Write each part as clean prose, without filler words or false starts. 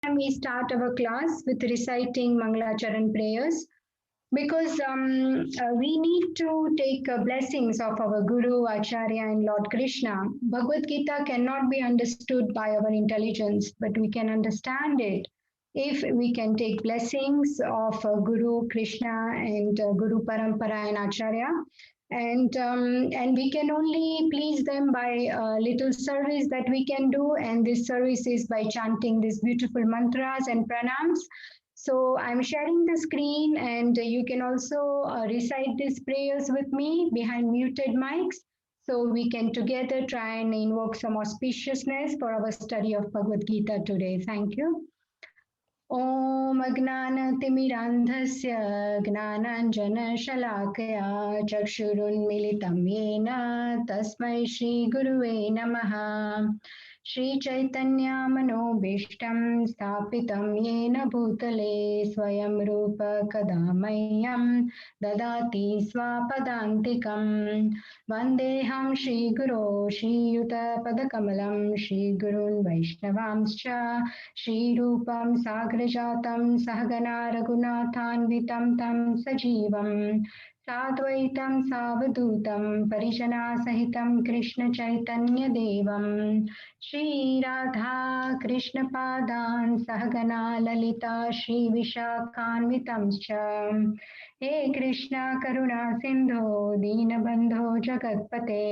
time we start our class with reciting Mangalacharan prayers because we need to take blessings of our Guru, Acharya, and Lord Krishna. Bhagavad Gita cannot be understood by our intelligence, but we can understand it if we can take blessings of Guru, Krishna, and Guru Parampara and Acharya. And we can only please them by a little service that we can do, and this service is by chanting these beautiful mantras and pranams. So I'm sharing the screen, and you can also recite these prayers with me behind muted mics. So we can together try and invoke some auspiciousness for our study of Bhagavad Gita today. Thank you. ॐ अज्ञानतिमिरान्धस्य ज्ञानाञ्जनशलाकया चक्षुरुन्मिलितं येन तस्मै श्रीगुरुवे नमः। श्रीचैतन्यमनोभीष्टं स्थापितं येन भूतले स्वयं रूप कदा मह्यं ददाति स्वापदान्तिकं। वन्देऽहं श्रीगुरो श्रीयुतपदकमलं श्रीगुरून् वैष्णवांश्च श्रीरूपं साग्रजातं सहगना रघुनाथान्वितं तं सजीवं साद्वैतं सावधूतं परिजनासहितं कृष्णचैतन्यदेवं श्रीराधा कृष्णपादान् सहगना ललिता श्रीविशाखान्वितंश्च। हे कृष्णा करुणा सिन्धो दीनबन्धो जगत्पते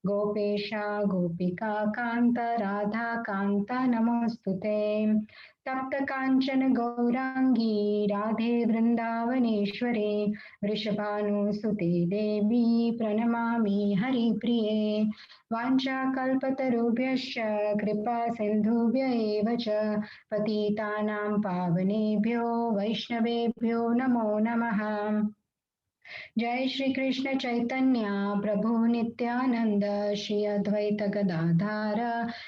गोपेशा गोपिका कान्त राधा कान्त नमोऽस्तुते। तप्त काञ्चन गौराङ्गी राधे वृन्दावनेश्वरे वृषभानुसुते देवी प्रणमामि हरिप्रिये। वाञ्छाकल्पतरुभ्यश्च कृपा सिन्धुभ्य एव च पतितानां पावनेभ्यो वैष्णवेभ्यो नमो नमः। जय श्री कृष्ण चैतन्य प्रभु नित्यानंद श्री अद्वैत गदाधार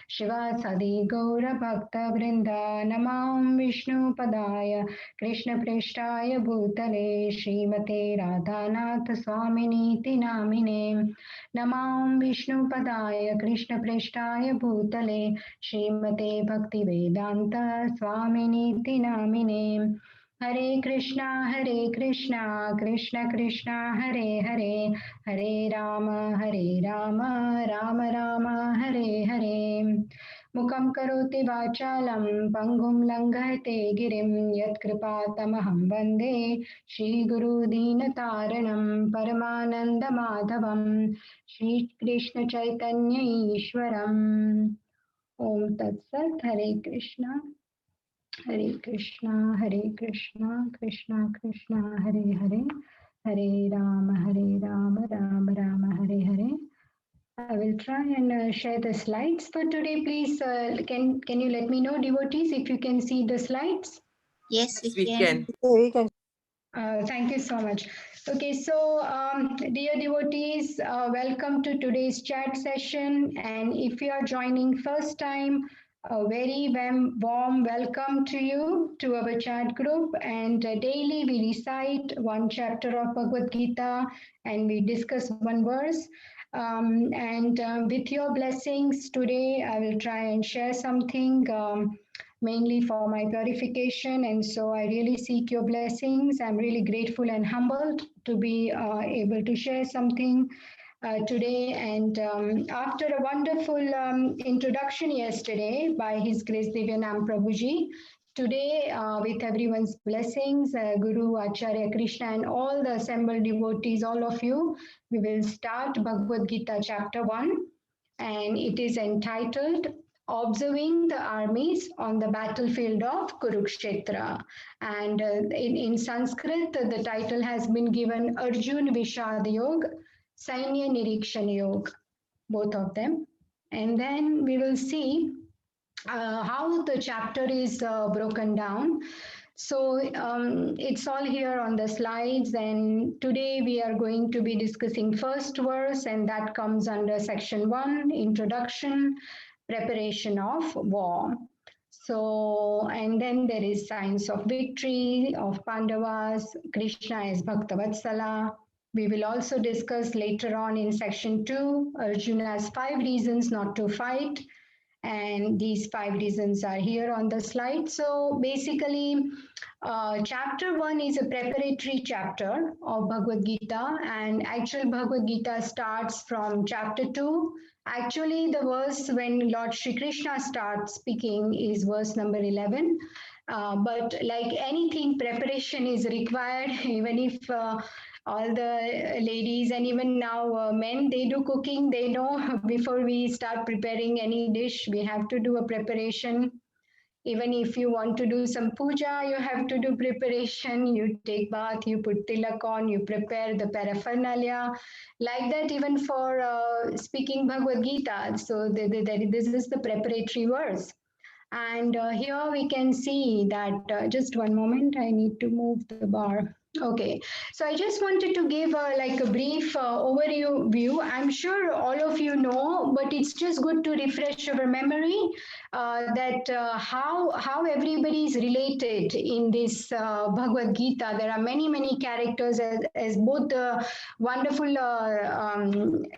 शिवासादि गौर भक्त वृंद नमां विष्णुपदाय कृष्ण प्रेष्ठाय भूतले श्रीमते राधानाथ स्वामिनीति नामिने। नमां विष्णुपदाय कृष्ण प्रेष्ठाय भूतले श्रीमते भक्ति वेदांत स्वामिनीति नामिने। हरे कृष्णा कृष्ण कृष्ण हरे हरे, हरे राम राम राम हरे हरे। मुखं करोति वाचालं पङ्गुं लङ्घयते गिरिं यत्कृपातमहं वन्दे श्रीगुरुदीनतारणं परमानन्दमाधवं श्रीकृष्णचैतन्य ईश्वरम्। ॐ तत्सत्। हरे कृष्ण कृष्णा कृष्णा हरे हरे, हरे Ram Ram Ram Hare Hare. I will try and share the slides for today. Please, can you let me know, devotees, if you can see the slides? Yes, we can. We can. Thank you so much. Okay, so dear devotees, welcome to today's chat session. And if you are joining first time, a very warm welcome to you to our chat group. And daily we recite one chapter of Bhagavad Gita and we discuss one verse. With your blessings today, I will try and share something. Mainly for my purification, and so I really seek your blessings. I'm really grateful and humbled to be able to share something today. And after a wonderful introduction yesterday by His Grace Divyanam Prabhuji, today with everyone's blessings, Guru, Acharya, Krishna, and all the assembled devotees, all of you, we will start Bhagavad Gita chapter 1, and it is entitled Observing the Armies on the Battlefield of Kurukshetra. And in Sanskrit, the title has been given Arjun Vishad Yog, Sainya Nirikshan Yog, both of them. And then we will see how the chapter is broken down. So it's all here on the slides, and today we are going to be discussing first verse, and that comes under section 1, Introduction, Preparation of War. So, and then there is signs of victory of Pandavas, Krishna as Bhaktavatsala. We will also discuss later on in section 2, Arjuna has 5 reasons not to fight. And these 5 reasons are here on the slide. So basically, chapter 1 is a preparatory chapter of Bhagavad Gita, and actual Bhagavad Gita starts from chapter 2. Actually, the verse when Lord Shri Krishna starts speaking is verse number 11. But like anything, preparation is required, even if all the ladies and even now men, they do cooking, they know before we start preparing any dish, we have to do a preparation. Even if you want to do some puja, you have to do preparation. You take bath, you put tilak on, you prepare the paraphernalia. Like that, even for speaking Bhagavad Gita. So this is the preparatory verse. And here we can see that, just one moment, I need to move the bar. Okay, so I just wanted to give like a brief overview. I'm sure all of you know, but it's just good to refresh our memory that how everybody is related in this Bhagavad Gita. There are many characters as both the wonderful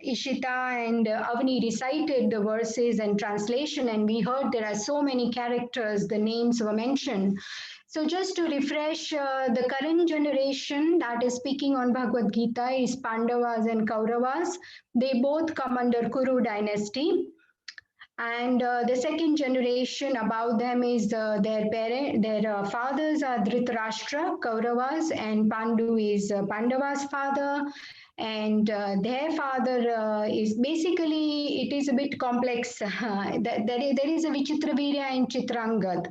Ishita and Avani recited the verses and translation, and we heard there are so many characters, the names were mentioned. So just to refresh, the current generation that is speaking on Bhagavad Gita is Pandavas and Kauravas. They both come under Kuru dynasty. And the second generation above them is their fathers are Dhritarashtra, Kauravas, and Pandu is Pandava's father. And their father is basically, it is a bit complex. There is a Vichitravirya and Chitrangad.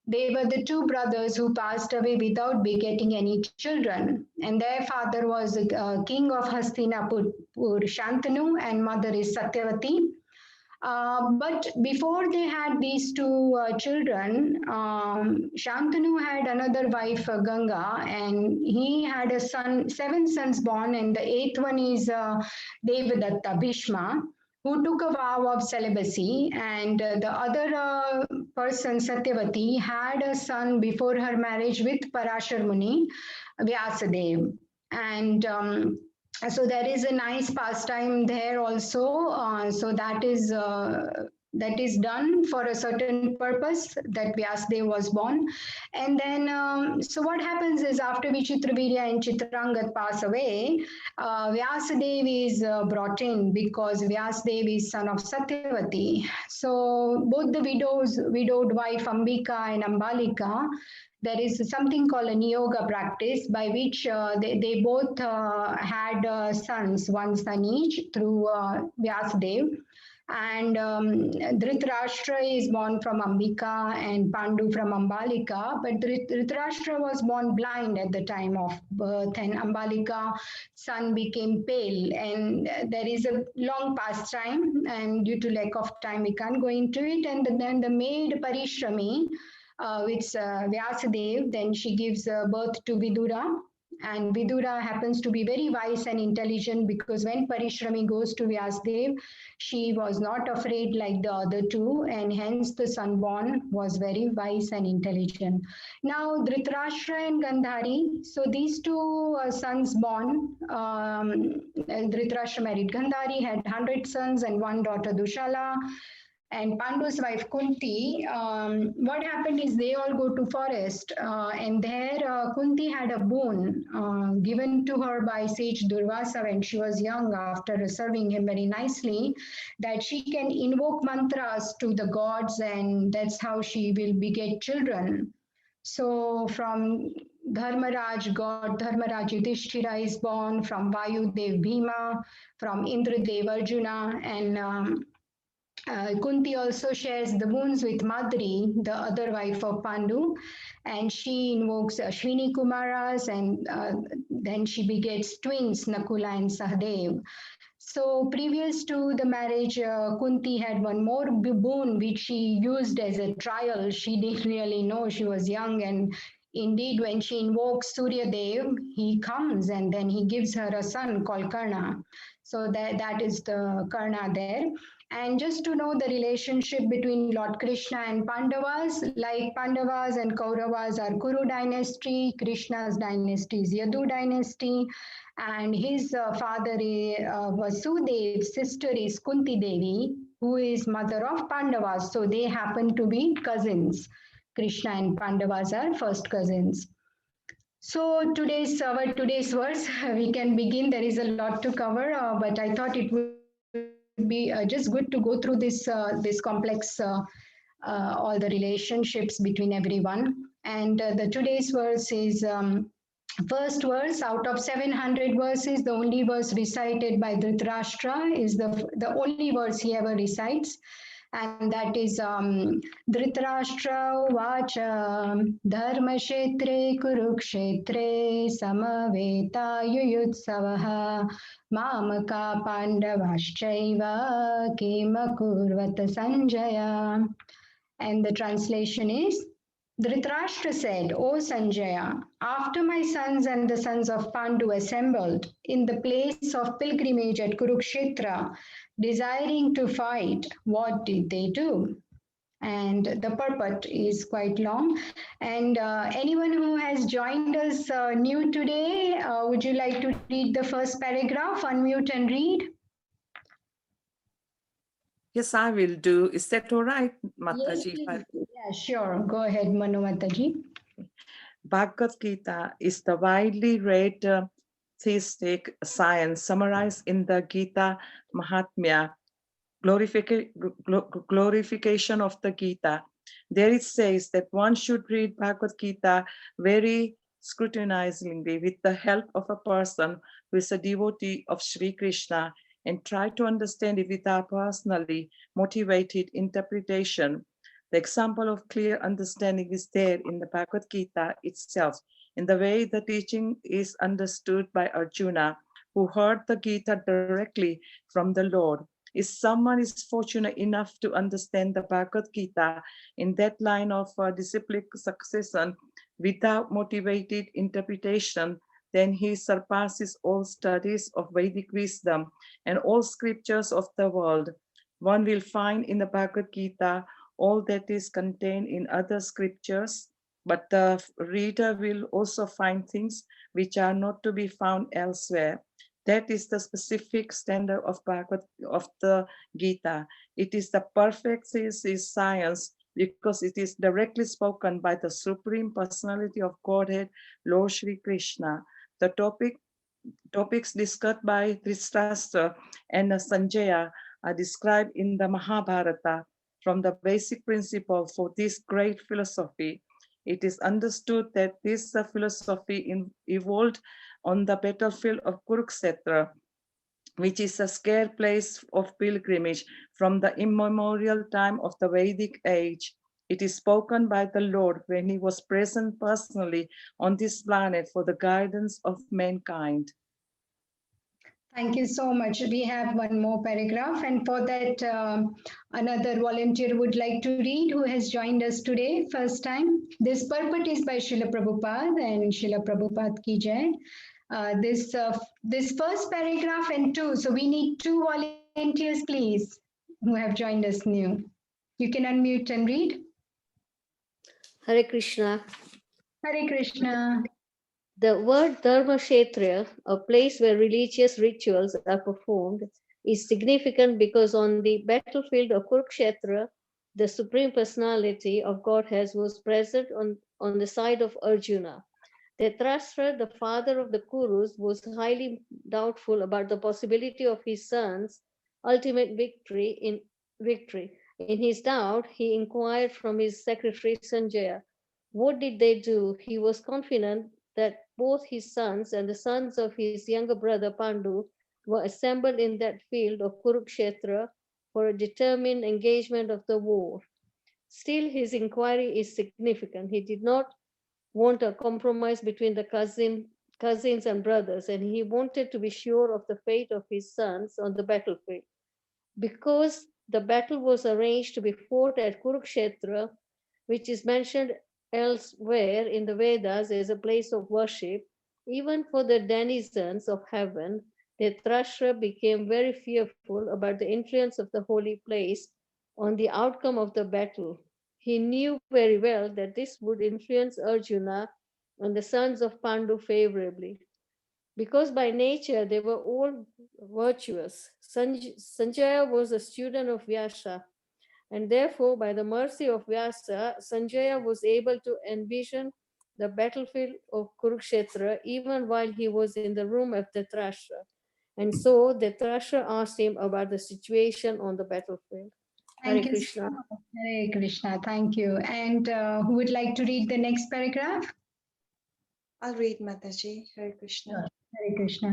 They were the two brothers who passed away without begetting any children. And their father was king of Hastinapur, Shantanu, and mother is Satyavati. But before they had these two children, Shantanu had another wife, Ganga, and he had a son, 7 sons born, and the 8th one is Devadatta, Bhishma, who took a vow of celibacy, and the other person, Satyavati, had a son before her marriage with Parashar Muni, Vyasadev. And so there is a nice pastime there also. So that is done for a certain purpose that Vyasadeva was born. And then, so what happens is after Vichitravirya and Chitrangat pass away, Vyasadeva is brought in because Vyasadeva is son of Satyavati. So both the widowed wife Ambika and Ambalika, there is something called a niyoga practice by which they both had sons, one son each through Vyasadeva. And Dhritarashtra is born from Ambika and Pandu from Ambalika, but Dhritarashtra was born blind at the time of birth, and Ambalika's son became pale. And there is a long pastime, and due to lack of time, we can't go into it. And then the maid Parishrami, with Vyasadeva, then she gives birth to Vidura. And Vidura happens to be very wise and intelligent because when Parishrami goes to Vyasadeva, she was not afraid like the other two, and hence the son born was very wise and intelligent. Now Dhritarashtra and Gandhari, so these two sons born, Dhritarashtra married Gandhari, had 100 sons and one daughter Dushala. And Pandu's wife Kunti, what happened is they all go to forest, and there Kunti had a boon given to her by sage Durvasa when she was young, after serving him very nicely, that she can invoke mantras to the gods, and that's how she will beget children. So from Dharmaraj, God Dharmaraj Yudhishthira is born, from Vayudev Bhima, from Indradev Arjuna, and Kunti also shares the boons with Madri, the other wife of Pandu, and she invokes Ashwini Kumaras, and then she begets twins, Nakula and Sahadev. So previous to the marriage, Kunti had one more boon which she used as a trial. She didn't really know, she was young, and indeed when she invokes Surya Dev, he comes and then he gives her a son called Karna. So that is the Karna there. And just to know the relationship between Lord Krishna and Pandavas, like Pandavas and Kauravas are Kuru dynasty, Krishna's dynasty is Yadu dynasty, and his father was Vasudev's sister is Kunti Devi, who is mother of Pandavas. So they happen to be cousins. Krishna and Pandavas are first cousins. So today's verse, we can begin. There is a lot to cover, but I thought it would be just good to go through this complex all the relationships between everyone. And the today's verse is first verse out of 700 verses. The only verse recited by Dhritarashtra is the only verse he ever recites, and that is Dhritarashtra Vacha Dharmashetre Kurukshetre Samaveta Yuyutsavaha Mamaka Pandavaschaiva Kima Kurvata Sanjaya. And the translation is Dhritarashtra said, O Sanjaya, after my sons and the sons of Pandu assembled in the place of pilgrimage at Kurukshetra, desiring to fight, what did they do? And the purport is quite long. And anyone who has joined us new today, would you like to read the first paragraph? Unmute and read. Yes, I will do. Is that all right, Mataji? Yes, yeah, sure. Go ahead, Manu Mataji. Bhagavad Gita is the widely read theistic science summarized in the Gita Mahatmya, glorification of the Gita. There it says that one should read Bhagavad Gita very scrutinizingly with the help of a person who is a devotee of Sri Krishna and try to understand it without personally motivated interpretation. The example of clear understanding is there in the Bhagavad Gita itself, in the way the teaching is understood by Arjuna, who heard the Gita directly from the Lord. If someone is fortunate enough to understand the Bhagavad Gita in that line of disciplic succession without motivated interpretation, then he surpasses all studies of Vedic wisdom and all scriptures of the world. One will find in the Bhagavad Gita all that is contained in other scriptures, but the reader will also find things which are not to be found elsewhere. That is the specific standard of the Gita. It is the perfect science because it is directly spoken by the Supreme Personality of Godhead, Lord Shri Krishna. The topics discussed by Dhritarashtra and Sanjaya are described in the Mahabharata from the basic principle for this great philosophy. It is understood that this philosophy evolved on the battlefield of Kurukshetra, which is a sacred place of pilgrimage from the immemorial time of the Vedic age. It is spoken by the Lord when he was present personally on this planet for the guidance of mankind. Thank you so much. We have one more paragraph, and for that, another volunteer would like to read who has joined us today, first time. This purport is by Srila Prabhupada and Srila Prabhupada Ki Jai. This first paragraph and two, so we need two volunteers, please, who have joined us new. You can unmute and read. Hare Krishna. Hare Krishna. The word Dharmashetra, a place where religious rituals are performed, is significant because on the battlefield of Kurukshetra, the Supreme Personality of Godhead was present on the side of Arjuna. Dhritarashtra, the father of the Kurus, was highly doubtful about the possibility of his son's ultimate victory. In his doubt, he inquired from his secretary Sanjaya, what did they do? He was confident that both his sons and the sons of his younger brother Pandu were assembled in that field of Kurukshetra for a determined engagement of the war. Still, his inquiry is significant. He did not want a compromise between the cousins and brothers, and he wanted to be sure of the fate of his sons on the battlefield. Because the battle was arranged to be fought at Kurukshetra, which is mentioned elsewhere in the Vedas as a place of worship, even for the denizens of heaven, Dhritarashtra became very fearful about the influence of the holy place on the outcome of the battle. He knew very well that this would influence Arjuna and the sons of Pandu favorably. because by nature they were all virtuous. Sanjaya was a student of Vyasa, and therefore, by the mercy of Vyasa, Sanjaya was able to envision the battlefield of Kurukshetra even while he was in the room of Dhritarashtra. And so Dhritarashtra asked him about the situation on the battlefield. Hare Thank you so Krishna. much. Hare Krishna. Thank you. And who would like to read the next paragraph? I'll read Mataji. Hare Krishna. Sure. Hare Krishna.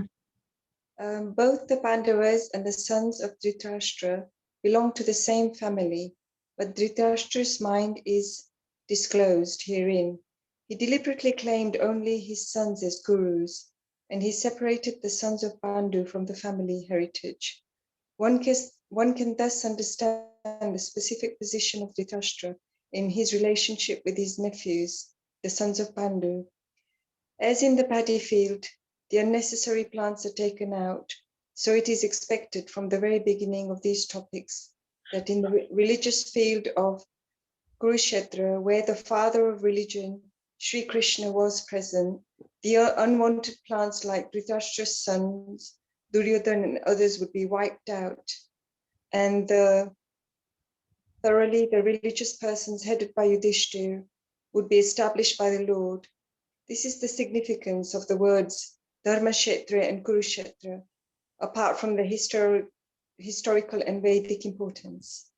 Both the Pandavas and the sons of Dhritarashtra belong to the same family, but Dhritarashtra's mind is disclosed herein. He deliberately claimed only his sons as gurus, and he separated the sons of Pandu from the family heritage. One can thus understand the specific position of Dhritarashtra in his relationship with his nephews, the sons of Pandu. As in the paddy field, the unnecessary plants are taken out, so it is expected from the very beginning of these topics that in the religious field of Kurukshetra, where the father of religion, Sri Krishna, was present, the unwanted plants like Dhritarashtra's sons, Duryodhana and others would be wiped out, and thoroughly the religious persons headed by Yudhishthir would be established by the Lord. This is the significance of the words Dharmashetra and Kurukshetra, apart from the historical and Vedic importance.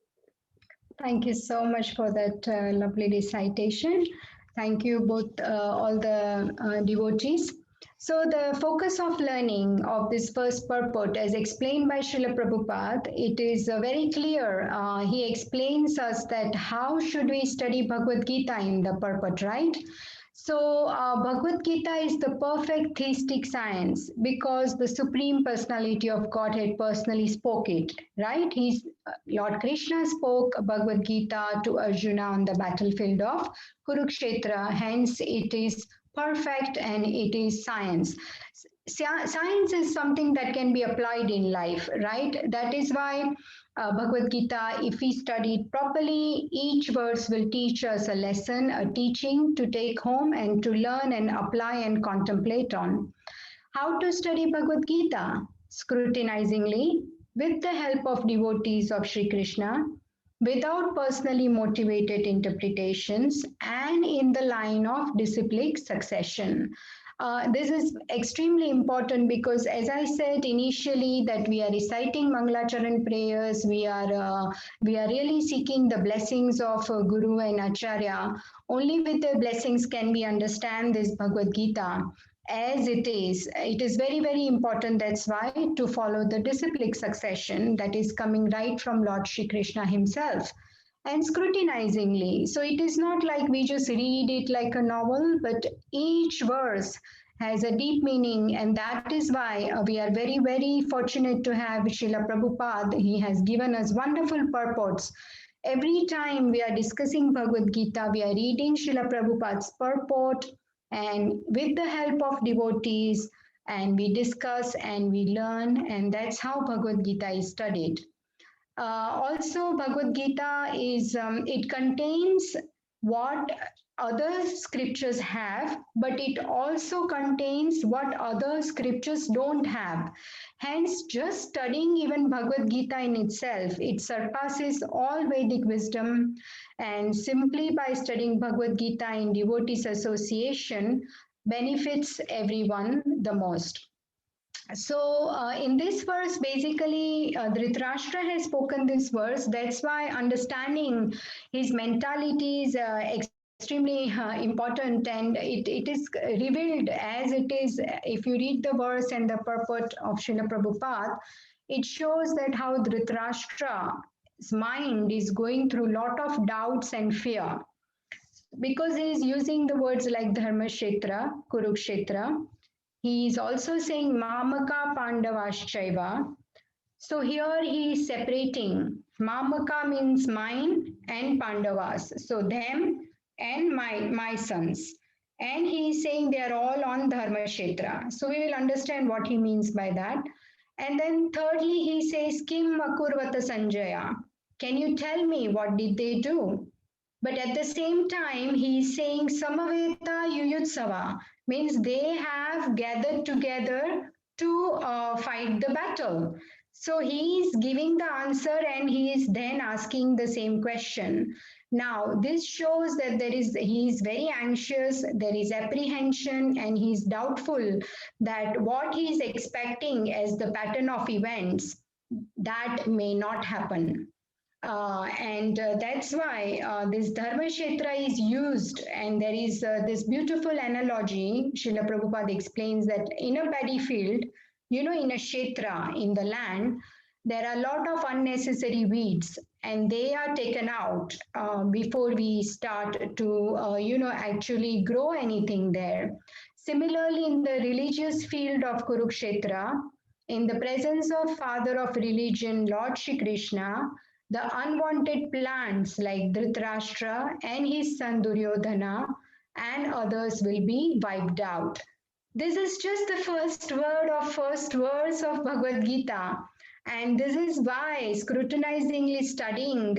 Thank you so much for that lovely recitation. Thank you both, all the devotees. So the focus of learning of this first purport, as explained by Srila Prabhupada, it is very clear. He explains us that how should we study Bhagavad Gita in the purport, right? So Bhagavad Gita is the perfect theistic science because the Supreme Personality of Godhead personally spoke it, right? Lord Krishna spoke Bhagavad Gita to Arjuna on the battlefield of Kurukshetra. Hence, it is perfect and it is science. Science is something that can be applied in life, right? That is why Bhagavad Gita, if we study it properly, each verse will teach us a lesson, a teaching to take home and to learn and apply and contemplate on. How to study Bhagavad Gita? Scrutinizingly, with the help of devotees of Sri Krishna, without personally motivated interpretations, and in the line of disciplic succession. This is extremely important because, as I said initially, that we are reciting Mangalacharan prayers, we are really seeking the blessings of Guru and Acharya. Only with the blessings can we understand this Bhagavad Gita as it is. It is very, very important. That's why to follow the disciplic succession that is coming right from Lord Shri Krishna himself. And scrutinizingly. So it is not like we just read it like a novel, but each verse has a deep meaning. And that is why we are very, very fortunate to have Srila Prabhupada. He has given us wonderful purports. Every time we are discussing Bhagavad Gita, we are reading Srila Prabhupada's purport, and with the help of devotees, and we discuss and we learn, and that's how Bhagavad Gita is studied. Also, Bhagavad Gita is it contains what other scriptures have, but it also contains what other scriptures don't have. Hence, just studying even Bhagavad Gita in itself, it surpasses all Vedic wisdom. And simply by studying Bhagavad Gita in devotees association, benefits everyone the most. So in this verse, basically, Dhritarashtra has spoken this verse. That's why understanding his mentality is extremely important, and it is revealed as it is. If you read the verse and the purport of Srila Prabhupada, it shows that how Dhritarashtra's mind is going through a lot of doubts and fear because he is using the words like Dharmashetra, Kurukshetra. He is also saying Mamaka Pandavaschaiva. So here he is separating. Mamaka means mine and Pandavas. So them and my sons. And he is saying they are all on Dharmashetra. So we will understand what he means by that. And then thirdly, he says, Kim Makurvata Sanjaya. Can you tell me what did they do? But at the same time, he is saying Samaveta Yuyutsava, means they have gathered together to fight the battle. So he is giving the answer and he is then asking the same question. Now, this shows that he is very anxious, there is apprehension, and he is doubtful that what he is expecting as the pattern of events, that may not happen. And that's why this Dharma Kshetra is used. And there is this beautiful analogy. Srila Prabhupada explains that in a paddy field, in a Kshetra, in the land, there are a lot of unnecessary weeds and they are taken out before we start to, actually grow anything there. Similarly, in the religious field of Kurukshetra, in the presence of Father of Religion, Lord Shri Krishna, the unwanted plants like Dhritarashtra and his son Duryodhana and others will be wiped out. This is just the first verse of Bhagavad Gita. And this is why scrutinizingly studying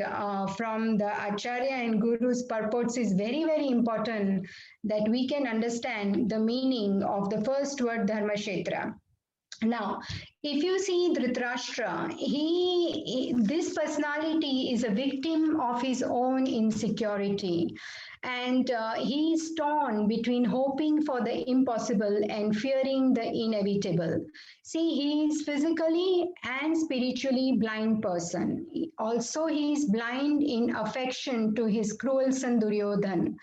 from the Acharya and Guru's purports is very, very important, that we can understand the meaning of the first word Dharma Kshetra. Now, if you see Dhritarashtra, this personality is a victim of his own insecurity. And he is torn between hoping for the impossible and fearing the inevitable. See, he is physically and spiritually blind person. Also, he is blind in affection to his cruel son Duryodhan.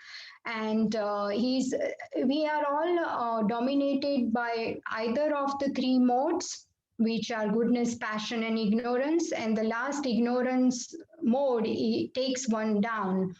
And we are all dominated by either of the three modes, which are goodness, passion, and ignorance. And the last ignorance mode takes one down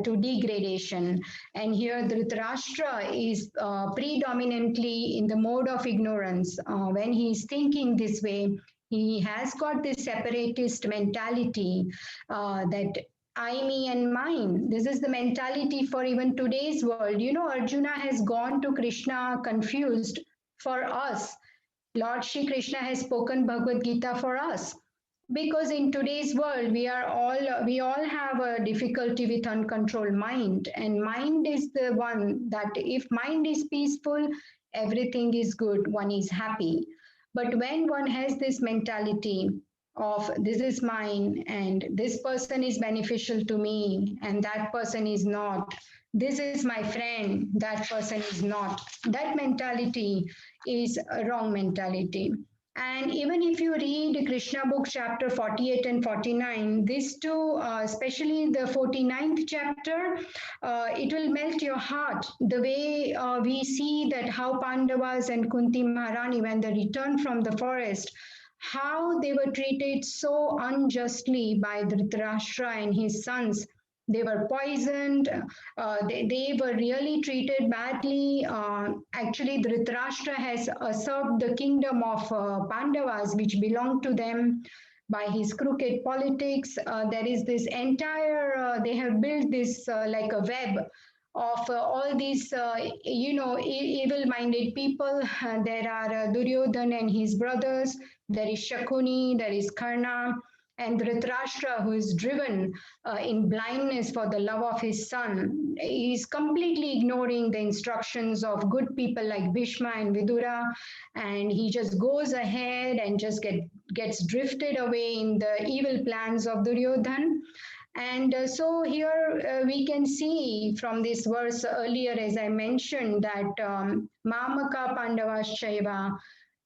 to degradation. And here Dhritarashtra is predominantly in the mode of ignorance. When he is thinking this way, he has got this separatist mentality that I, me, and mine. This is the mentality for even today's world. Arjuna has gone to Krishna confused for us. Lord Shri Krishna has spoken Bhagavad Gita for us. Because in today's world, we all have a difficulty with uncontrolled mind. And mind is the one that if mind is peaceful, everything is good, one is happy. But when one has this mentality of this is mine and this person is beneficial to me and that person is not, this is my friend, that person is not, that mentality is a wrong mentality. And even if you read Krishna book chapter 48 and 49, these two, especially the 49th chapter, it will melt your heart. The way we see that how Pandavas and Kunti Maharani, when they returned from the forest, how they were treated so unjustly by Dhritarashtra and his sons. They were poisoned. They were really treated badly. Actually, Dhritarashtra has usurped the kingdom of Pandavas, which belonged to them, by his crooked politics. There is this entire, they have built this like a web of all these, evil-minded people. There are Duryodhan and his brothers. There is Shakuni, there is Karna, and Dhritarashtra, who is driven in blindness for the love of his son. He is completely ignoring the instructions of good people like Bhishma and Vidura, and he just goes ahead and just gets drifted away in the evil plans of Duryodhan. And so here we can see from this verse earlier, as I mentioned, that Mamaka Pandavaschaiva,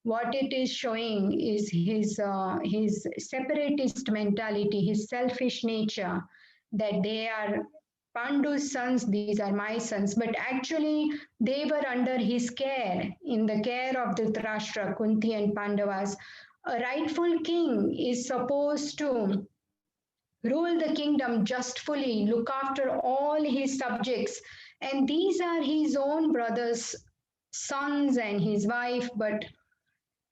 what it is showing is his separatist mentality, his selfish nature, that they are Pandu's sons, these are my sons. But actually, they were under his care, in the care of Dhritarashtra, Kunti, and Pandavas. A rightful king is supposed to rule the kingdom justfully, look after all his subjects. And these are his own brothers, sons, and his wife. But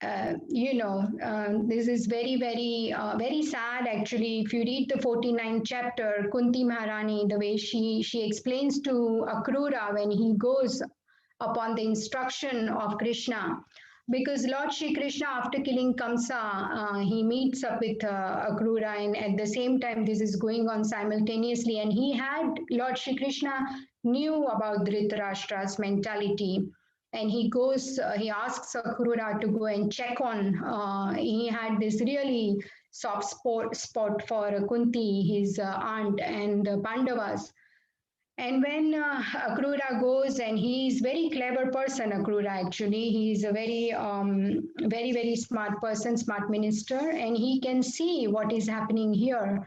this is very, very, very sad actually. If you read the 49th chapter, Kunti Maharani, the way she explains to Akrura when he goes upon the instruction of Krishna, because Lord Shri Krishna, after killing Kamsa, he meets up with Akrura, and at the same time, this is going on simultaneously. And Lord Shri Krishna knew about Dhritarashtra's mentality. And he asks Akrura to go and check on. He had this really soft spot for Kunti, his aunt, and the Pandavas. And when Akrura goes, and he is very clever person, Akrura actually, he is a very smart person, smart minister, and he can see what is happening here.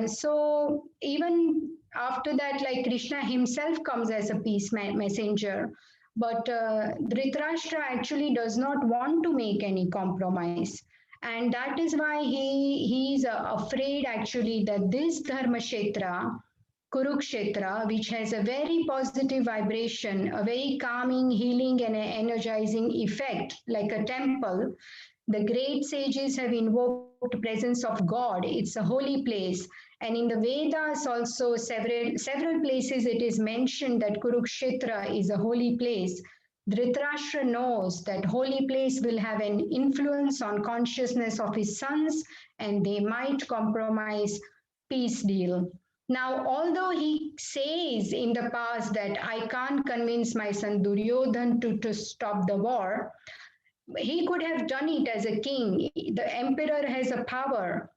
So even after that, like Krishna himself comes as a peace messenger, but Dhritarashtra actually does not want to make any compromise. And that is why he is afraid actually that this Dharmashetra, Kurukshetra, which has a very positive vibration, a very calming, healing, and energizing effect, like a temple. The great sages have invoked presence of God. It's a holy place. And in the Vedas also, several places it is mentioned that Kurukshetra is a holy place. Dhritarashtra knows that holy place will have an influence on consciousness of his sons, and they might compromise peace deal. Now, although he says in the past that I can't convince my son Duryodhan to stop the war, he could have done it as a king. The emperor has a power,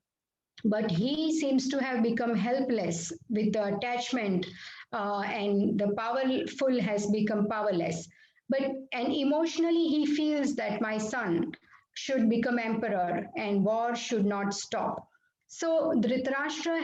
but he seems to have become helpless with the attachment, and the powerful has become powerless. And emotionally, he feels that my son should become emperor and war should not stop. So Dhritarashtra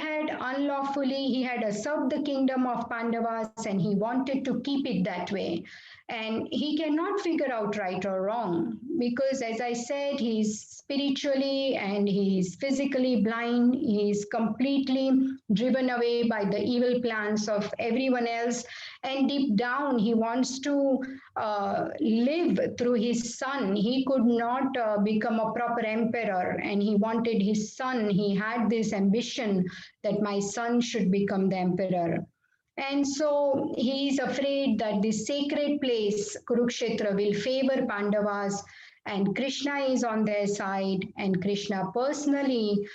he had usurped the kingdom of Pandavas, and he wanted to keep it that way. And he cannot figure out right or wrong because, as I said, he's spiritually and he's physically blind. He's completely driven away by the evil plans of everyone else. And deep down, he wants to live through his son. He could not become a proper emperor, and he wanted his son. He had this ambition that my son should become the emperor. And so he is afraid that this sacred place, Kurukshetra, will favor Pandavas, and Krishna is on their side, and Krishna personally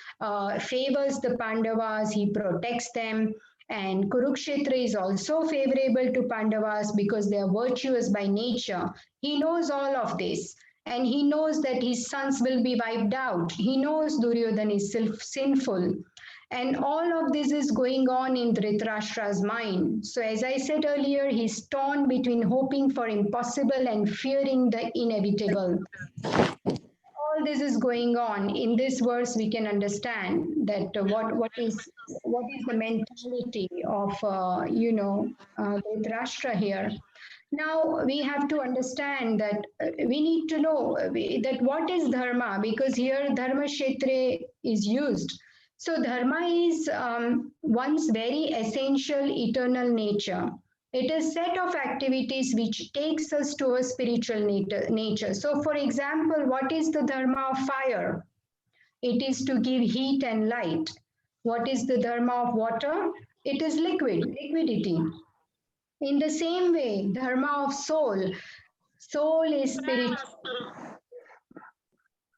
favors the Pandavas, he protects them. And Kurukshetra is also favorable to Pandavas because they are virtuous by nature. He knows all of this. And he knows that his sons will be wiped out. He knows Duryodhana is sinful. And all of this is going on in Dhritarashtra's mind. So, as I said earlier, he's torn between hoping for impossible and fearing the inevitable. All this is going on. In this verse, we can understand that what is the mentality of Dhritarashtra here. Now we have to understand that we need to know that what is dharma, because here dharma kshetre is used. So dharma is one's very essential eternal nature. It is a set of activities which takes us to a spiritual nature. So for example, what is the dharma of fire? It is to give heat and light. What is the dharma of water? It is liquidity. In the same way, dharma of soul is spiritual.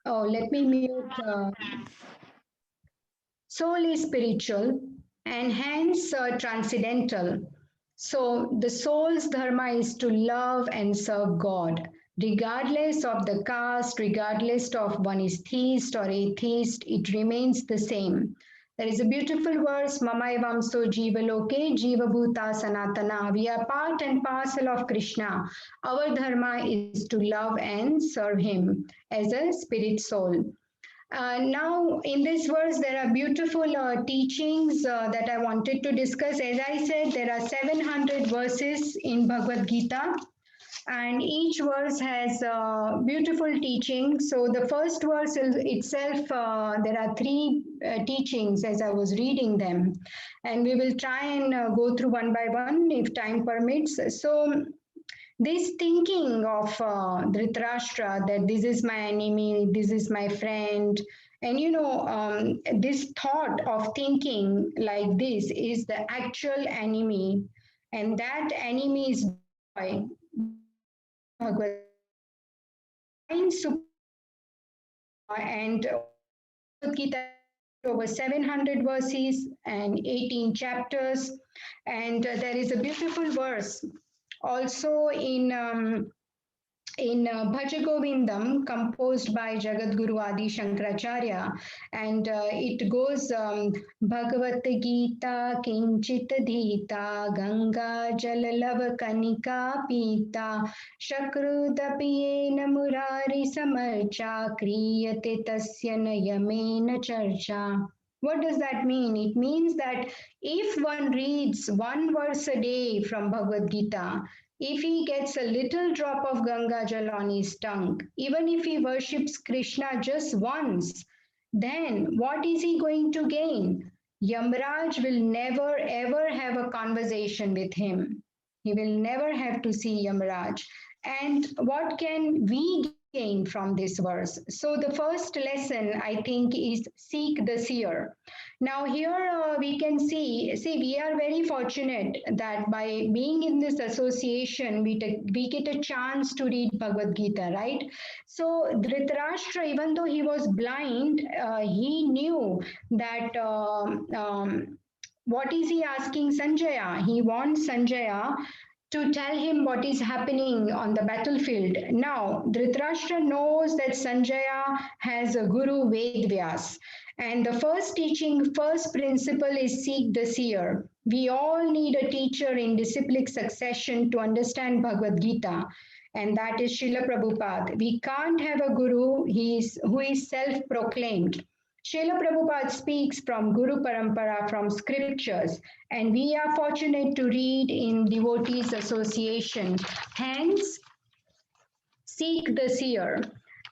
Oh, let me mute. Soul is spiritual and hence transcendental. So the soul's dharma is to love and serve God, regardless of the caste, regardless of one is theist or atheist, it remains the same. There is a beautiful verse, Mama evamso jiva loke jiva bhuta sanatana. We are part and parcel of Krishna. Our dharma is to love and serve him as a spirit soul. Now, in this verse, there are beautiful teachings that I wanted to discuss. As I said, there are 700 verses in Bhagavad Gita, and each verse has beautiful teachings. So the first verse itself, there are three teachings as I was reading them, and we will try and go through one by one if time permits. So this thinking of Dhritarashtra, that this is my enemy, this is my friend, and this thought of thinking like this is the actual enemy, and that enemy is joy. Bhagavad and Bhagavad Gita over 700 verses and 18 chapters. And there is a beautiful verse also in Bhaja Govindam, composed by Jagadguru Adi Shankaracharya, and it goes Bhagavad Gita Kinchit Dhita Ganga Jalalav Kanika Pita Shakrudapiyena Murari Samarcha Kriyate Tasya Nayamena Charcha. What does that mean? It means that if one reads one verse a day from Bhagavad Gita, if he gets a little drop of Ganga Jal on his tongue, even if he worships Krishna just once, then what is he going to gain? Yamraj will never ever have a conversation with him. He will never have to see Yamraj. And what can we gain from this verse? So the first lesson, I think, is seek the seer. Now here we can see we are very fortunate that by being in this association, we get a chance to read Bhagavad Gita, right? So Dhritarashtra, even though he was blind, he knew that what is he asking Sanjaya? He wants Sanjaya to tell him what is happening on the battlefield. Now, Dhritarashtra knows that Sanjaya has a guru Vedvyas. And the first teaching, first principle is seek the seer. We all need a teacher in disciplic succession to understand Bhagavad Gita. And that is Srila Prabhupada. We can't have a guru who is self-proclaimed. Srila Prabhupada speaks from Guru Parampara, from scriptures, and we are fortunate to read in Devotees Association. Hence, seek the seer.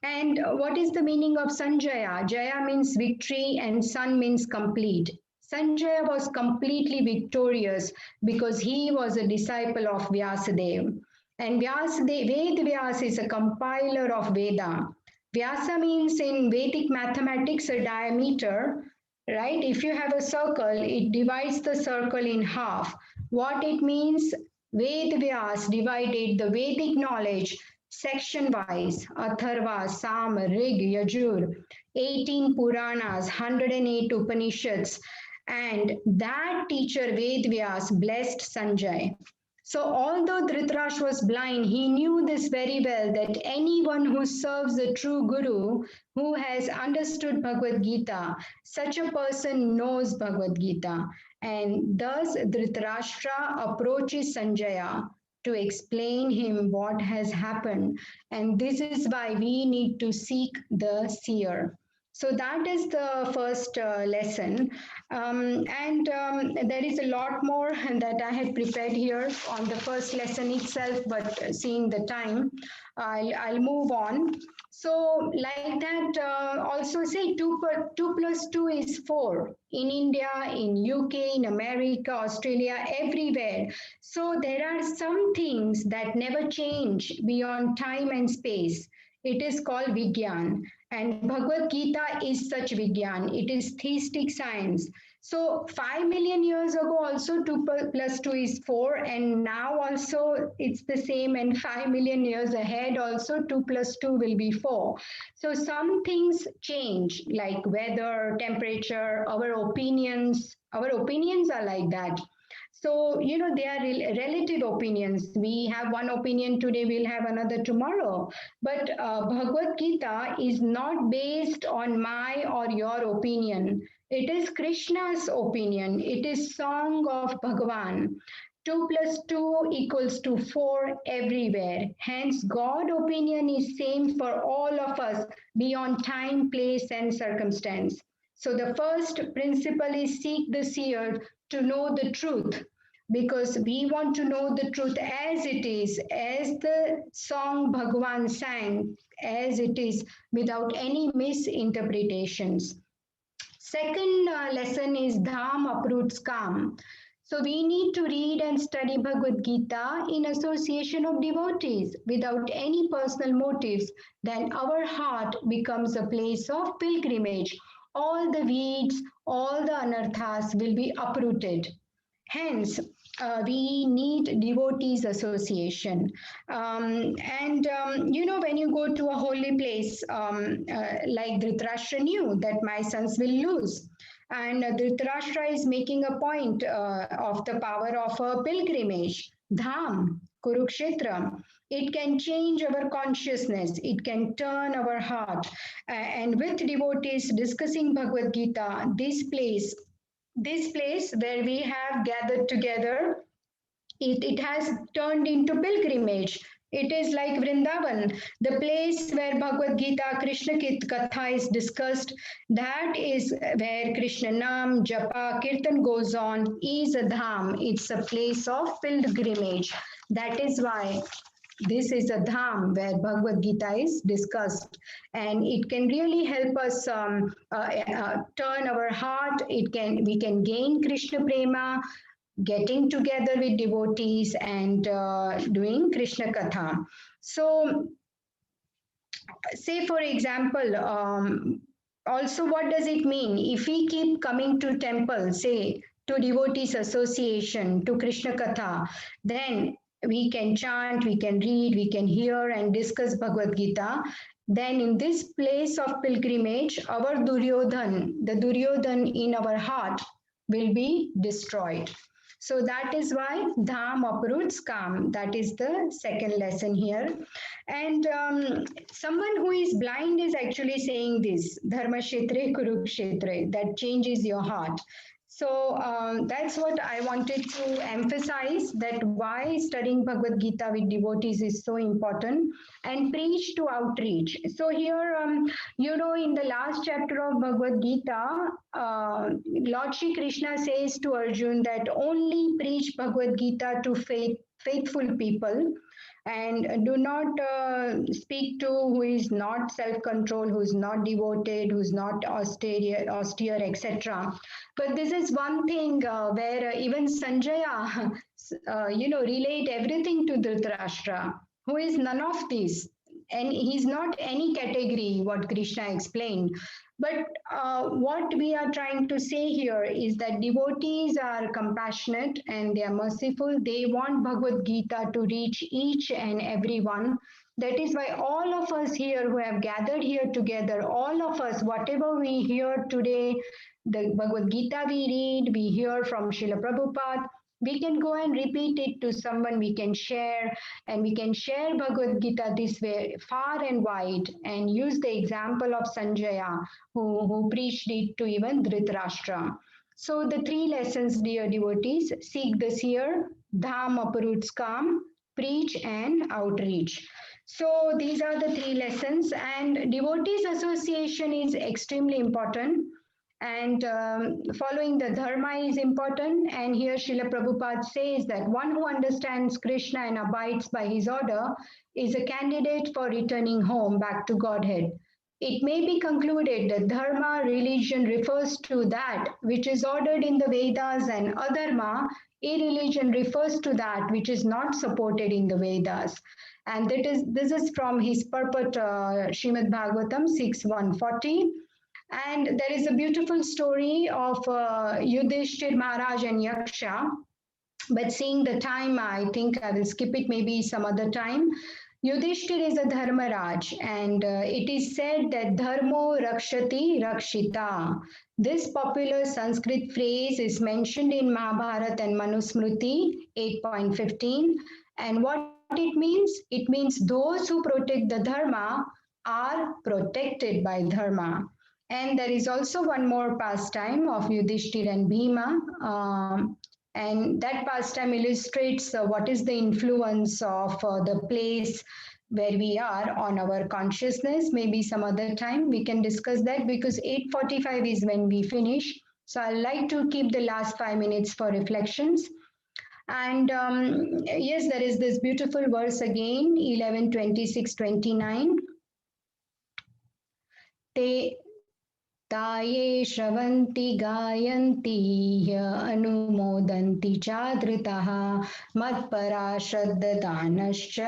And what is the meaning of Sanjaya? Jaya means victory and San means complete. Sanjaya was completely victorious because he was a disciple of Vyasadeva. And Ved Vyas is a compiler of Veda. Vyasa means in Vedic mathematics a diameter, right? If you have a circle, it divides the circle in half. What it means, Ved Vyas divided the Vedic knowledge section-wise, Atharva, Sam, Rig, Yajur, 18 Puranas, 108 Upanishads, and that teacher Ved Vyas blessed Sanjay. So although Dhritarashtra was blind, he knew this very well, that anyone who serves the true Guru, who has understood Bhagavad Gita, such a person knows Bhagavad Gita. And thus Dhritarashtra approaches Sanjaya to explain him what has happened. And this is why we need to seek the seer. So that is the first lesson. There is a lot more that I had prepared here on the first lesson itself, but seeing the time, I'll move on. So like that, also say 2 plus 2 is 4 in India, in UK, in America, Australia, everywhere. So there are some things that never change beyond time and space. It is called Vigyan. And Bhagavad Gita is such Vigyan. It is theistic science. So 5 million years ago also 2 plus 2 is 4, and now also it's the same, and 5 million years ahead also 2 plus 2 will be 4. So some things change, like weather, temperature, our opinions are like that. So, you know, they are relative opinions. We have one opinion today, we'll have another tomorrow. But Bhagavad Gita is not based on my or your opinion. It is Krishna's opinion. It is song of Bhagavan. 2 plus 2 equals to 4 everywhere. Hence, God opinion is same for all of us beyond time, place, and circumstance. So the first principle is seek the seer to know the truth, because we want to know the truth as it is, as the song Bhagavan sang, as it is, without any misinterpretations. Second lesson is Dham uproots Kam. So we need to read and study Bhagavad Gita in association of devotees without any personal motives. Then our heart becomes a place of pilgrimage. All the weeds, all the anarthas will be uprooted. Hence, we need devotees association. When you go to a holy place, like Dhritarashtra knew that my sons will lose. And Dhritarashtra is making a point of the power of a pilgrimage, Dham, Kurukshetra. It can change our consciousness, it can turn our heart. And with devotees discussing Bhagavad Gita, this place where we have gathered together, it has turned into pilgrimage. It is like Vrindavan, the place where Bhagavad Gita, Krishna Katha is discussed. That is where Krishna Nam, Japa, Kirtan goes on, is a dham. It's a place of pilgrimage. That is why this is a dham where Bhagavad Gita is discussed, and it can really help us turn our heart. We can gain Krishna prema, getting together with devotees and doing Krishna Katha. So, say for example, also what does it mean if we keep coming to temple, say to devotees association, to Krishna Katha, then we can chant, we can read, we can hear and discuss Bhagavad Gita. Then in this place of pilgrimage, our Duryodhan, the Duryodhan in our heart will be destroyed. So that is why Dham uproots Kam. That is the second lesson here. And someone who is blind is actually saying this, Dharma Kshetre Kurukshetre, that changes your heart. So that's what I wanted to emphasize, that why studying Bhagavad Gita with devotees is so important, and preach to outreach. So here, in the last chapter of Bhagavad Gita, Lord Shri Krishna says to Arjun that only preach Bhagavad Gita to faithful people, and do not speak to who is not self-controlled, who is not devoted, who is not austere, etc. But this is one thing where even Sanjaya, relate everything to Dhritarashtra, who is none of these. And he's not any category, what Krishna explained. But what we are trying to say here is that devotees are compassionate and they are merciful. They want Bhagavad Gita to reach each and every one. That is why all of us here who have gathered here together, all of us, whatever we hear today, the Bhagavad Gita we read, we hear from Srila Prabhupada, we can go and repeat it to someone, we can share, and we can share Bhagavad Gita this way far and wide, and use the example of Sanjaya, who preached it to even Dhritarashtra. So the three lessons, dear devotees, seek this here, Dham uproots Kam, preach and outreach. So these are the three lessons, and devotees association is extremely important. And following the dharma is important. And here Srila Prabhupada says that one who understands Krishna and abides by his order is a candidate for returning home back to Godhead. It may be concluded that dharma, religion, refers to that which is ordered in the Vedas, and adharma, irreligion, refers to that which is not supported in the Vedas. And this is from his purport, Srimad Bhagavatam 6.140. And there is a beautiful story of Yudhishthir Maharaj and Yaksha. But seeing the time, I think I will skip it maybe some other time. Yudhishthir is a Dharmaraj, and it is said that Dharmo Rakshati Rakshita. This popular Sanskrit phrase is mentioned in Mahabharata and Manusmriti 8.15. And what it means those who protect the Dharma are protected by Dharma. And there is also one more pastime of Yudhishthir and Bhima. And that pastime illustrates what is the influence of the place where we are on our consciousness. Maybe some other time we can discuss that, because 8:45 is when we finish. So I'd like to keep the last 5 minutes for reflections. And yes, there is this beautiful verse again, 11:26-29. Te गीताये श्रवन्ति गायन्ति अनुमोदन्ति चादृतः मत्परा श्रद्धानश्च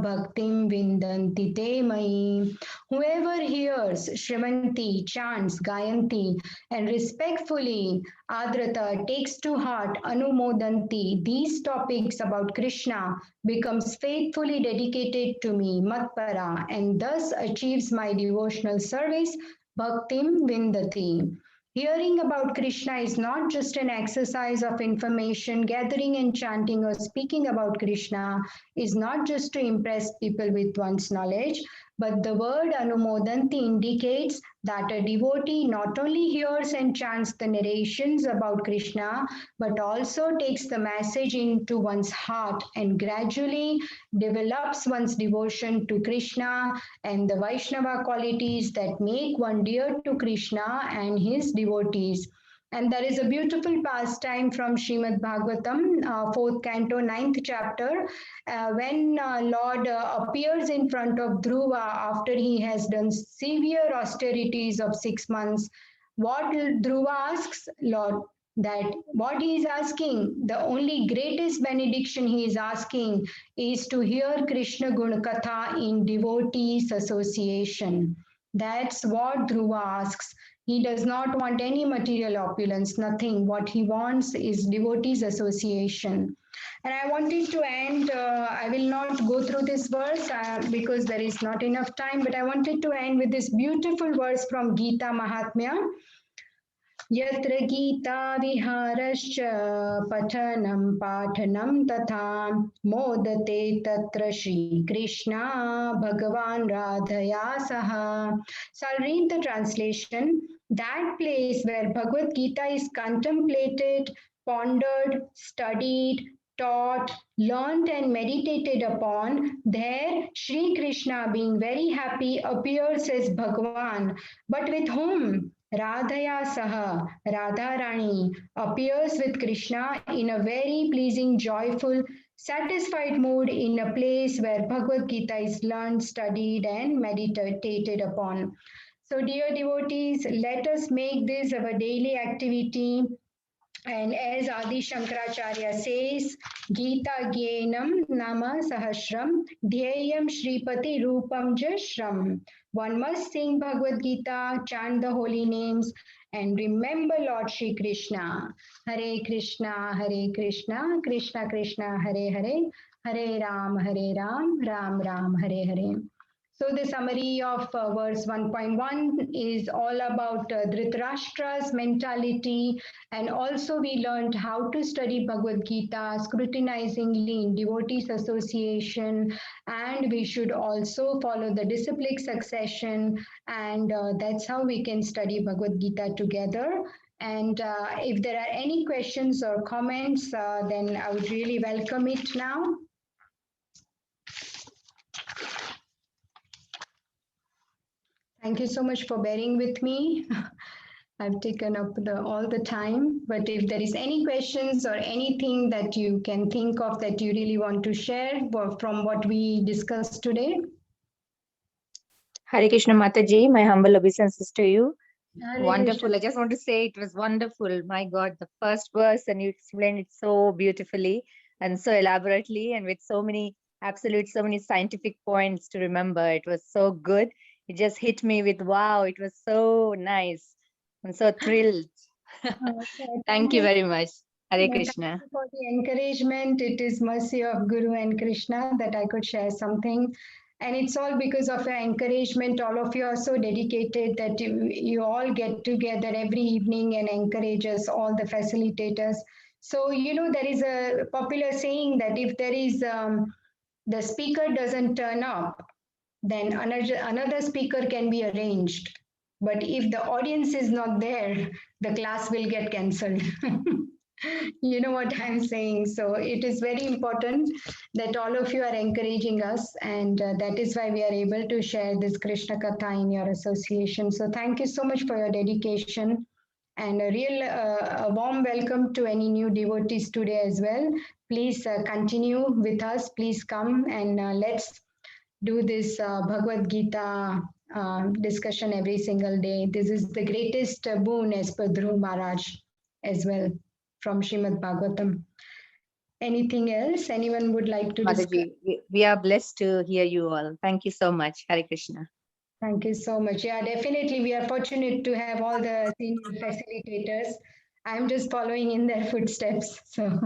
भक्तिं विन्दन्ति ते मयि. Whoever hears Shrimanti, chants, Gayanti, and respectfully Adrata takes to heart Anumodanti, these topics about Krishna, becomes faithfully dedicated to me, Matpara, and thus achieves my devotional service, Bhaktim Vindati. Hearing about Krishna is not just an exercise of information, gathering and chanting or speaking about Krishna is not just to impress people with one's knowledge, but the word Anumodanti indicates that a devotee not only hears and chants the narrations about Krishna, but also takes the message into one's heart and gradually develops one's devotion to Krishna and the Vaishnava qualities that make one dear to Krishna and his devotees. And there is a beautiful pastime from Srimad Bhagavatam, 4th canto, 9th chapter, when Lord appears in front of Dhruva after he has done severe austerities of 6 months. What Dhruva asks, Lord, that what he is asking, the only greatest benediction he is asking is to hear Krishna Gun Katha in devotees association. That's what Dhruva asks. He does not want any material opulence, nothing. What he wants is devotees association. And I wanted to end, I will not go through this verse because there is not enough time, but I wanted to end with this beautiful verse from Gita Mahatmya. यत्र गीता विहारश्च पठनं पाठनं तथा मोदते तत्र श्रीकृष्णा भगवान् राधया सह. So I'll read the translation. That place where Bhagavad Gita is contemplated, pondered, studied, taught, learned and meditated upon, there Sri Krishna, being very happy, appears as Bhagavan. But with whom? Radhaya Saha, Radharani, appears with Krishna in a very pleasing, joyful, satisfied mood in a place where Bhagavad Gita is learned, studied and meditated upon. So dear devotees, let us make this our daily activity. And as Adi Shankaracharya says, Gita Gyenam Nama Sahasram Dhyayam Shripati Rupam Jashram. One must sing Bhagavad Gita, chant the holy names, and remember Lord Shri Krishna. Hare Krishna, Krishna Krishna, Hare Hare, Hare Ram, Ram Ram, Hare Hare. So the summary of verse 1.1 is all about Dhritarashtra's mentality, and also we learned how to study Bhagavad Gita scrutinizingly in devotees association, and we should also follow the disciplic succession, and that's how we can study Bhagavad Gita together. And if there are any questions or comments, then I would really welcome it now. Thank you so much for bearing with me. I've taken up all the time, but if there is any questions or anything that you can think of that you really want to share from what we discussed today. Hare Krishna Mataji, my humble obeisances to you. Hare Wonderful. Krishna. I just want to say it was wonderful. My God, the first verse, and you explained it so beautifully and so elaborately and with so many scientific points to remember. It was so good. It just hit me with wow. It was so nice. I'm so thrilled. Thank you very much. Hare Krishna. Thank you for the encouragement. It is mercy of Guru and Krishna that I could share something. And it's all because of your encouragement. All of you are so dedicated that you all get together every evening and encourage us, all the facilitators. So, there is a popular saying that if there is the speaker doesn't turn up, then another speaker can be arranged. But if the audience is not there, the class will get cancelled. You know what I'm saying? So it is very important that all of you are encouraging us, and that is why we are able to share this Krishna Katha in your association. So thank you so much for your dedication, and a warm welcome to any new devotees today as well. Please continue with us. Please come and let's do this Bhagavad Gita discussion every single day. This is the greatest boon as per Dhruv Maharaj as well from Srimad Bhagavatam. Anything else anyone would like to discuss? Mataji, we are blessed to hear you all. Thank you so much. Hare Krishna. Thank you so much. Yeah, definitely. We are fortunate to have all the senior facilitators. I'm just following in their footsteps. So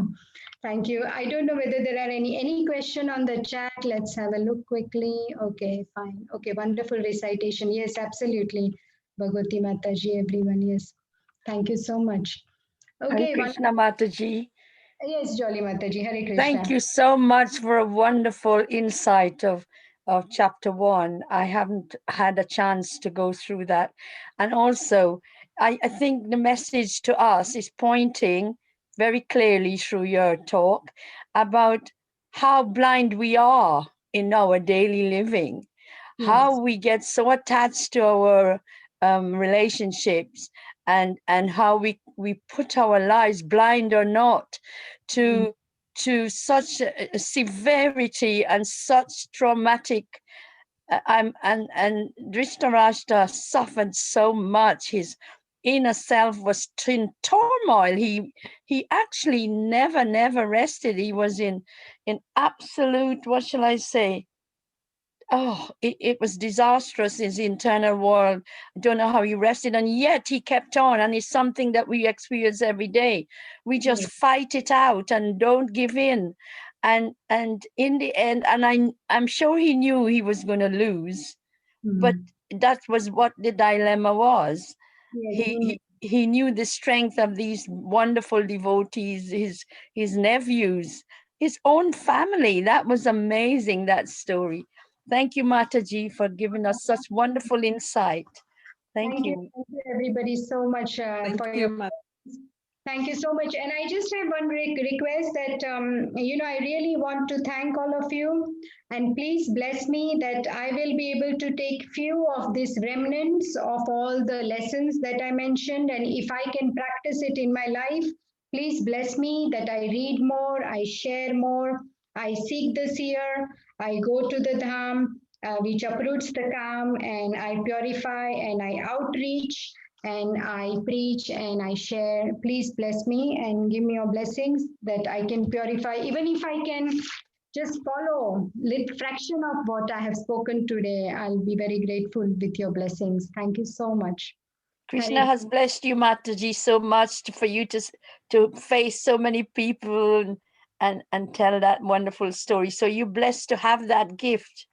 thank you. I don't know whether there are any question on the chat. Let's have a look quickly. Okay, fine. Okay, wonderful recitation. Yes, absolutely. Bhagavati Mataji, everyone. Yes. Thank you so much. Hare Okay, Krishna Mataji. yes, Jolly Mataji. Hare Krishna. Thank you so much for a wonderful insight of chapter 1. I haven't had a chance to go through that. And also, I think the message to us is pointing very clearly through your talk about how blind we are in our daily living, how we get so attached to our relationships, and how we put our lives, blind or not, to such a severity and such traumatic and Dhritarashtra suffered so much. His inner self was in turmoil. He actually never rested. He was in absolute, what shall I say, it was disastrous, his internal world. I don't know how he rested, and yet he kept on, and it's something that we experience every day. We just fight it out and don't give in. And in the end, and I'm sure he knew he was going to lose, but that was what the dilemma was. He knew the strength of these wonderful devotees, his nephews, his own family. That was amazing, that story. Thank you, Mataji, for giving us such wonderful insight. Thank you. Thank you everybody so much for your. Thank you so much. And I just have one request that, I really want to thank all of you, and please bless me that I will be able to take few of these remnants of all the lessons that I mentioned. And if I can practice it in my life, please bless me that I read more, I share more, I seek the seer, I go to the dham, which uproots the calm, and I purify and I outreach and I preach and I share. Please bless me and give me your blessings that I can purify. Even if I can just follow little fraction of what I have spoken today, I'll be very grateful with your blessings. Thank you so much. Krishna has blessed you, Mataji, so much for you to face so many people and tell that wonderful story. So you're blessed to have that gift.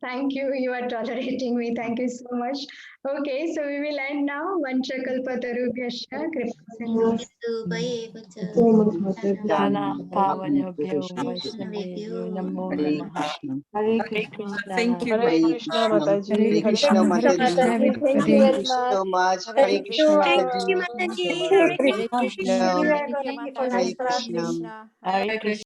Thank you. You are tolerating me. Thank you so much. Okay, so we will end now. Vanchakalpatarubhyascha Namo Namaha. Hare Krishna. Thank you. Hare Krishna Mataji. Hare Krishna Thank Mataji. you Thank very you much. so much. Hare Hare Krishna Krishna. Mataji. Hare Hare Krishna. Krishna. Thank you for Hare this practice. Krishna. Hare Krishna.